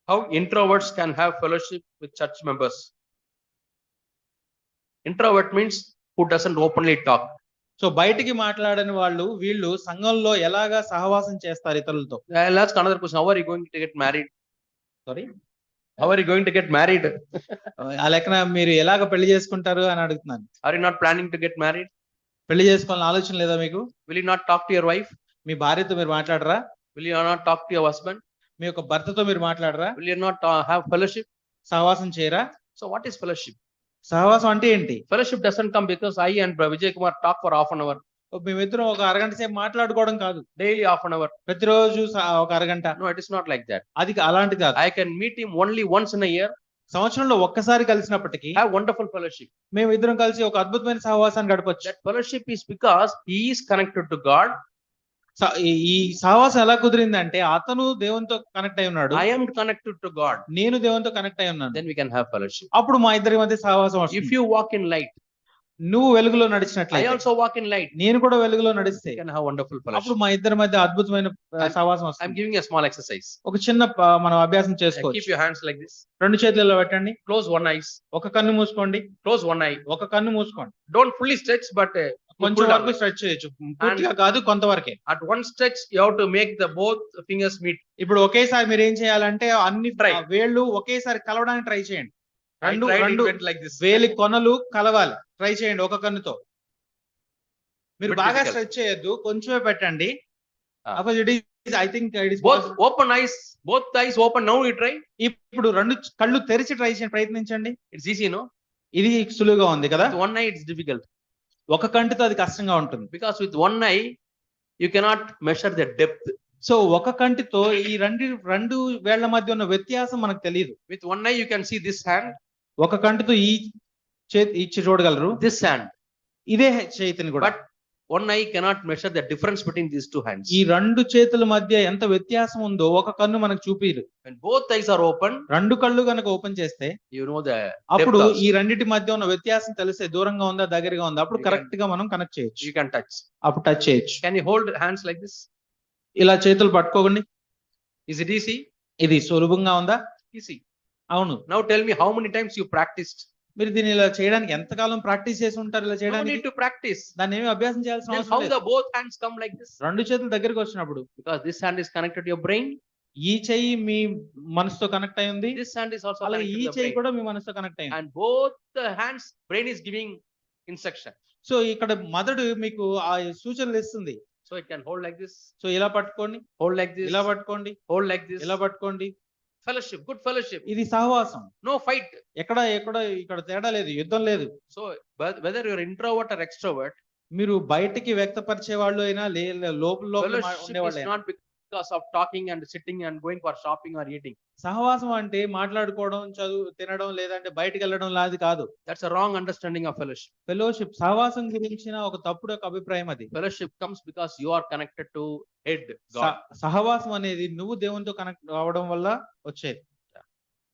How introverts can have fellowship with church members? Introvert means who doesn't openly talk. So బయటికి మాట్లాడని వీళ్ళు సంఘంలో ఎలాగా సహవాసం చేస్తారు ఇతరులతో? I'll ask another question. How are you going to get married? Sorry, How are you going to get married? ఆ లెక్కన మీరు ఎలాగ పెళ్లి చేసుకుంటారు అని అడుగుతున్నాను. Are you not planning to get married? పెళ్లి చేసుకోవాలని ఆలోచన లేదా మీకు? Will you not talk to your wife? మీ భార్యతో మీరు మాట్లాడరా? Will you not talk to your husband? మీ యొక్క భర్తతో మీరు మాట్లాడరా? Will you not have fellowship? సహవాసం చేయరా? So what is fellowship? సహవాసం అంటే ఏంటి? Fellowship doesn't come because I and Vijay Kumar talk for half an hour. మేమిద్దరం ఒక అరగంట సేపు మాట్లాడుకోవడం కాదు. Daily half an hour. ప్రతిరోజు ఒక అరగంట. No, it is not like that. అది అలాంటి కాదు. I can meet him only once in a year. సంవత్సరంలో ఒక్కసారి కలిసినప్పటికీ have wonderful fellowship. మేము ఇద్దరం కలిసి ఒక అద్భుతమైన సహవాసాన్ని గడపొచ్చు. That fellowship is because he is connected to God. ఈ సహవాసం ఎలా కుదిరిందంటే అతను దేవునితో కనెక్ట్ అయి ఉన్నాడు. I am connected to God. నేను దేవునితో కనెక్ట్ అయి ఉన్నాను. Then we can have fellowship. అప్పుడు మా ఇద్దరి మధ్య సహవాసం వస్తుంది. If you walk in light, నువ్వు వెలుగులో I నడిచినట్లయితే, also walk in light, నేను కూడా వెలుగులో నడిస్తే we can have wonderful అప్పుడు fellowship. మా ఇద్దరి మధ్య అద్భుతమైన సహవాసం I'm వస్తుంది. giving a small exercise. ఒక చిన్న మనం అభ్యాసం Keep చేసుకోవచ్చు. your hands like this. రెండు చేతులలో పెట్టండి. Close one eyes. ఒక కన్ను మూసుకోండి. Close one eye. ఒక కన్ను మూసుకోండి. Don't fully stretch, but కొంచెం pull down. వరకు స్ట్రెచ్ చేయొచ్చు. పూర్తిగా కాదు, కొంతవరకే. At one stretch, you have to make the both fingers meet. ఇప్పుడు ఒకేసారి మీరు ఏం చేయాలంటే అన్ని Try. వేళ్ళు ఒకేసారి కలవడానికి ట్రై చేయండి. I రెండు tried, it రెండు went like this. వేలి కొనలు కలవాలి. ట్రై చేయండి ఒక కన్నుతో. మీరు Bit బాగా difficult. స్ట్రెచ్ చేయొద్దు, కొంచెమే పెట్టండి. Ah. అప్పుడు it is, I think it is Both open eyes. Both eyes open. Now you try. ఇప్పుడు రెండు కళ్ళు తెరిచి ట్రై చేయండి, ప్రయత్నించండి. It's easy, no? ఇది సులువుగా ఉంది కదా. With one eye, it's difficult. ఒక కంటితో అది కష్టంగా ఉంటుంది. Because with one eye, you cannot measure the depth. So ఒక కంటితో ఈ రెండు వేళ్ల మధ్య ఉన్న వ్యత్యాసం మనకు తెలియదు. With one eye, you can see this hand, ఒక కంటితో ఈ చేతి చూడగలరు, this hand. ఇదే చేతిని కూడా. But one eye cannot measure the difference between these two hands. ఈ రెండు చేతుల మధ్య ఎంత వ్యత్యాసం ఉందో ఒక కన్ను మనకు చూపిరు. When both eyes are open, రెండు కళ్ళు గనక ఓపెన్ చేస్తే you know the అప్పుడు depth also. ఈ రెండిటి మధ్య ఉన్న వ్యత్యాసం తెలిస్తే దూరంగా ఉందా దగ్గరగా ఉందా అప్పుడు You can- కరెక్ట్ గా మనం కనెక్ట్ చేయొచ్చు. You can touch. అప్పుడు టచ్ చేయొచ్చు. Can you hold hands like this? ఇలా చేతులు పట్టుకోకండి. Is it easy? ఇది సులభంగా ఉందా? Easy. అవును. Now tell me how many times you practiced? మీరు దీన్ని ఇలా చేయడానికి ఎంతకాలం ప్రాక్టీస్ చేసి ఉంటారు? ఇలా No చేయడానికి need to practice. దాన్ని ఏమి అభ్యాసం చేయాల్సిన Then అవసరం how లేదు. the both hands come like this? రెండు చేతులు దగ్గరికి వచ్చినప్పుడు Because this hand is connected to your brain. ఈ చెయ్యి మీ మనసుతో కనెక్ట్ అయి ఉంది, This hand is also అలాగే connected ఈ to the చెయ్యి brain. కూడా మీ మనసుతో కనెక్ట్ అయింది. And both the hands, brain is giving instruction. So ఇక్కడ మెదడు మీకు ఆ సూచనలు ఇస్తుంది. So it can hold like this, so ఇలా పట్టుకోండి, hold like this, ఇలా పట్టుకోండి, hold like this. ఇలా పట్టుకోండి. Fellowship, good fellowship. ఇది సహవాసం. No fight. ఎక్కడ ఇక్కడ తేడా లేదు, యుద్ధం లేదు. So whether you're introvert or extrovert, మీరు బయటికి వ్యక్తపరిచే వాళ్ళు అయినా లోపల fellowship ఉండేవాళ్ళు is not because of talking and sitting and going for shopping or eating. సహవాసం అంటే మాట్లాడుకోవడం, తినడం, లేదంటే బయటికి వెళ్ళడం లాది కాదు. That's a wrong understanding of fellowship. Fellowship సహవాసం గురించిన ఒక తప్పుడు అభిప్రాయం అది. Fellowship comes because you are connected to head God. సహవాసం అనేది నువ్వు దేవునితో కనెక్ట్ అవ్వడం వల్ల వచ్చేది.